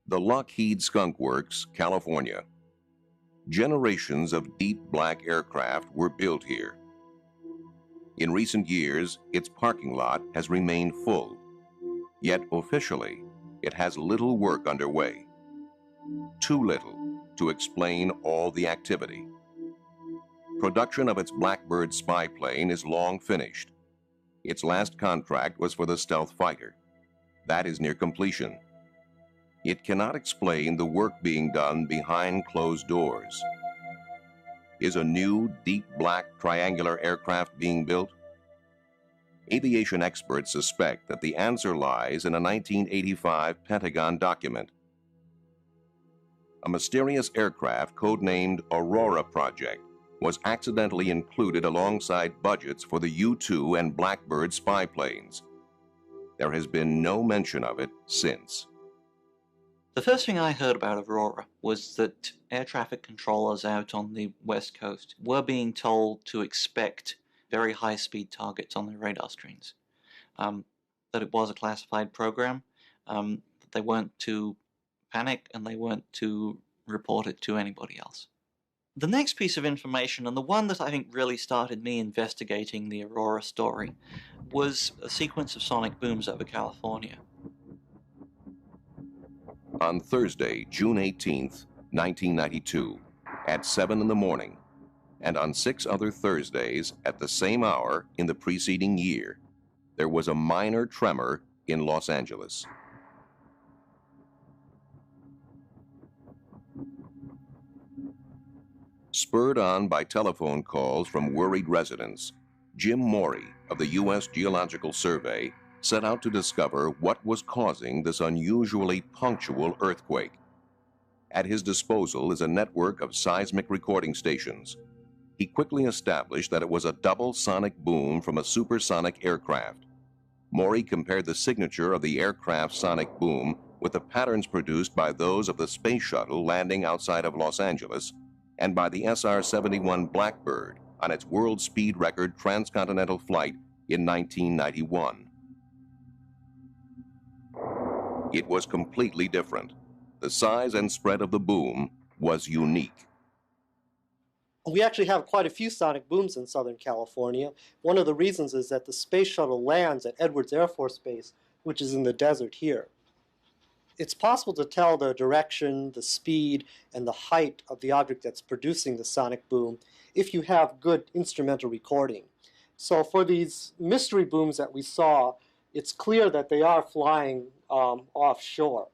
The Lockheed Skunk Works, California. Generations of deep black aircraft were built here. In recent years, its parking lot has remained full. Yet officially, it has little work underway. Too little to explain all the activity. Production of its Blackbird spy plane is long finished. Its last contract was for the stealth fighter. That is near completion. It cannot explain the work being done behind closed doors. Is a new, deep black triangular aircraft being built? Aviation experts suspect that the answer lies in a 1985 Pentagon document. A mysterious aircraft codenamed Aurora project was accidentally included alongside budgets for the U-2 and Blackbird spy planes. There has been no mention of it since. The first thing I heard about Aurora was that air traffic controllers out on the West Coast were being told to expect very high-speed targets on their radar screens. That it was a classified program, that they weren't to panic and they weren't to report it to anybody else. The next piece of information, and the one that I think really started me investigating the Aurora story, was a sequence of sonic booms over California. On Thursday, June 18th, 1992, at 7 in the morning, and on 6 other Thursdays at the same hour in the preceding year, there was a minor tremor in Los Angeles. Spurred on by telephone calls from worried residents, Jim Morey of the U.S. Geological Survey set out to discover what was causing this unusually punctual earthquake. At his disposal is a network of seismic recording stations. He quickly established that it was a double sonic boom from a supersonic aircraft. Morey compared the signature of the aircraft's sonic boom with the patterns produced by those of the space shuttle landing outside of Los Angeles and by the SR-71 Blackbird on its world speed record transcontinental flight in 1991. It was completely different. The size and spread of the boom was unique. We actually have quite a few sonic booms in Southern California. One of the reasons is that the space shuttle lands at Edwards Air Force Base, which is in the desert here. It's possible to tell the direction, the speed, and the height of the object that's producing the sonic boom if you have good instrumental recording. So for these mystery booms that we saw, it's clear that they are flying offshore.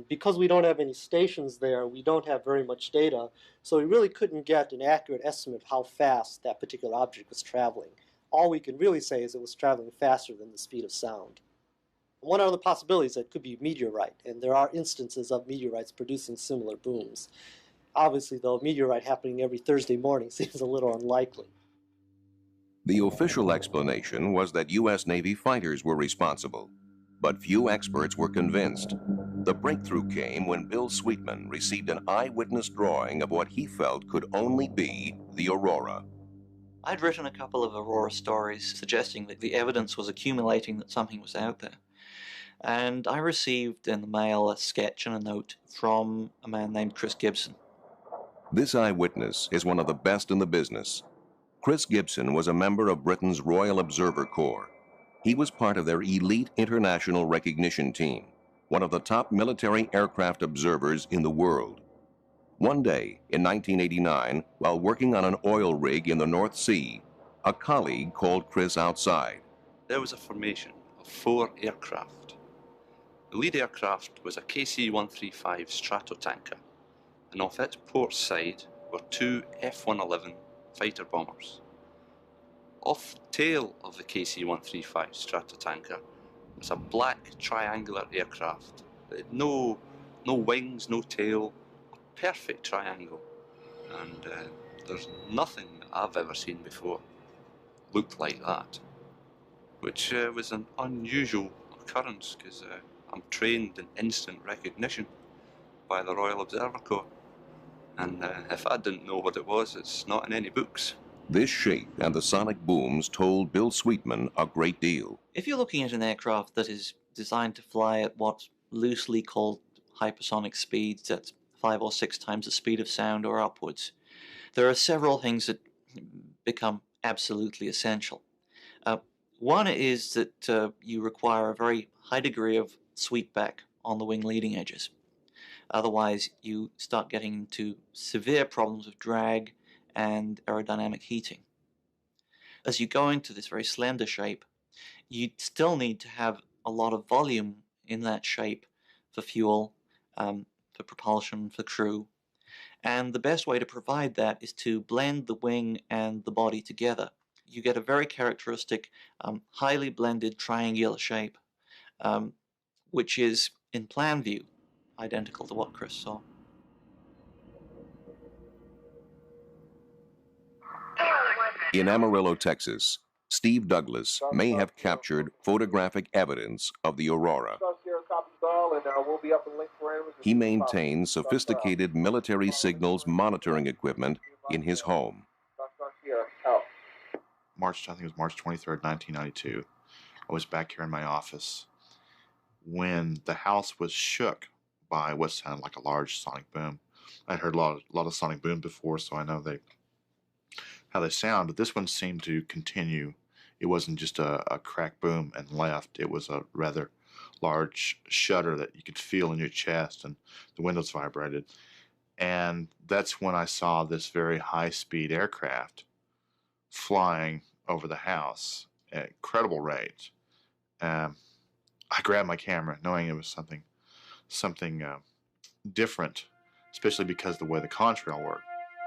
Because we don't have any stations there, we don't have very much data, so we really couldn't get an accurate estimate of how fast that particular object was traveling. All we can really say is it was traveling faster than the speed of sound. One other possibility is that it could be meteorite, and there are instances of meteorites producing similar booms. Obviously, though, a meteorite happening every Thursday morning seems a little unlikely. The official explanation was that U.S. Navy fighters were responsible, but few experts were convinced. The breakthrough came when Bill Sweetman received an eyewitness drawing of what he felt could only be the Aurora. I'd written a couple of Aurora stories suggesting that the evidence was accumulating that something was out there. And I received in the mail a sketch and a note from a man named Chris Gibson. This eyewitness is one of the best in the business. Chris Gibson was a member of Britain's Royal Observer Corps. He was part of their elite international recognition team, one of the top military aircraft observers in the world. One day in 1989, while working on an oil rig in the North Sea, a colleague called Chris outside. There was a formation of 4 aircraft. The lead aircraft was a KC-135 Stratotanker, and off its port side were 2 F-111 fighter bombers. Off the tail of the KC-135 Stratotanker was a black triangular aircraft. It had no wings, no tail, a perfect triangle. And there's nothing that I've ever seen before looked like that, which was an unusual occurrence because I'm trained in instant recognition by the Royal Observer Corps. And if I didn't know what it was, it's not in any books. This shape and the sonic booms told Bill Sweetman a great deal. If you're looking at an aircraft that is designed to fly at what's loosely called hypersonic speeds at 5 or 6 times the speed of sound or upwards, there are several things that become absolutely essential. One is that you require a very high degree of sweepback on the wing leading edges. Otherwise, you start getting into severe problems of drag and aerodynamic heating. As you go into this very slender shape, you still need to have a lot of volume in that shape for fuel, for propulsion, for crew. And the best way to provide that is to blend the wing and the body together. You get a very characteristic, highly blended triangular shape, which is, in plan view, identical to what Chris saw. In Amarillo, Texas, Steve Douglas may have captured photographic evidence of the Aurora. He maintains sophisticated military signals monitoring equipment in his home. I think it was March 23rd, 1992. I was back here in my office when the house was shook by what sounded like a large sonic boom. I'd heard a lot of sonic booms before, so I know how they sound, but this one seemed to continue. It wasn't just a crack boom and left. It was a rather large shudder that you could feel in your chest, and the windows vibrated. And that's when I saw this very high-speed aircraft flying over the house at incredible rate. I grabbed my camera, knowing it was something different, especially because of the way the contrail worked.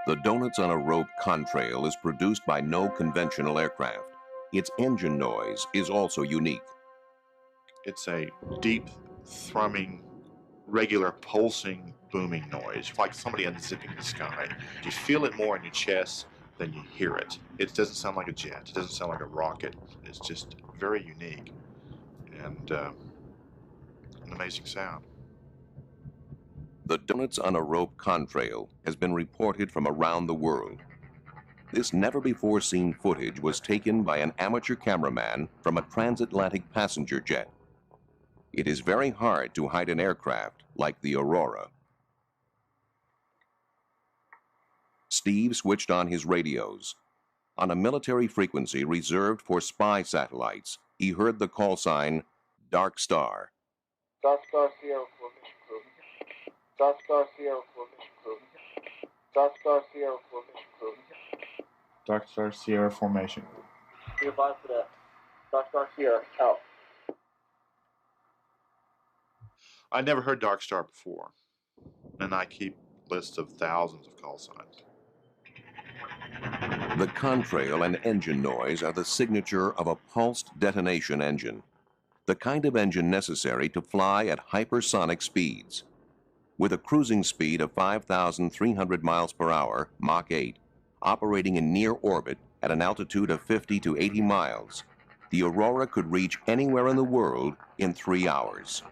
The Donuts on a Rope contrail is produced by no conventional aircraft. Its engine noise is also unique. It's a deep, thrumming, regular, pulsing, booming noise, like somebody unzipping the sky. You feel it more in your chest than you hear it. It doesn't sound like a jet. It doesn't sound like a rocket. It's just very unique and an amazing sound. The Donuts on a Rope contrail has been reported from around the world. This never-before-seen footage was taken by an amateur cameraman from a transatlantic passenger jet. It is very hard to hide an aircraft like the Aurora. Steve switched on his radios. On a military frequency reserved for spy satellites, he heard the call sign, Dark Star. Dark Star Sierra for mission crew. Dark Star Sierra for mission crew. Dark Star Sierra for mission crew. Dark Star Sierra formation. Be advised for that. Dark Star Sierra, out. I'd never heard Dark Star before, and I keep lists of thousands of call signs. The contrail and engine noise are the signature of a pulsed detonation engine, the kind of engine necessary to fly at hypersonic speeds. With a cruising speed of 5,300 miles per hour, Mach 8, operating in near orbit at an altitude of 50 to 80 miles, the Aurora could reach anywhere in the world in 3 hours.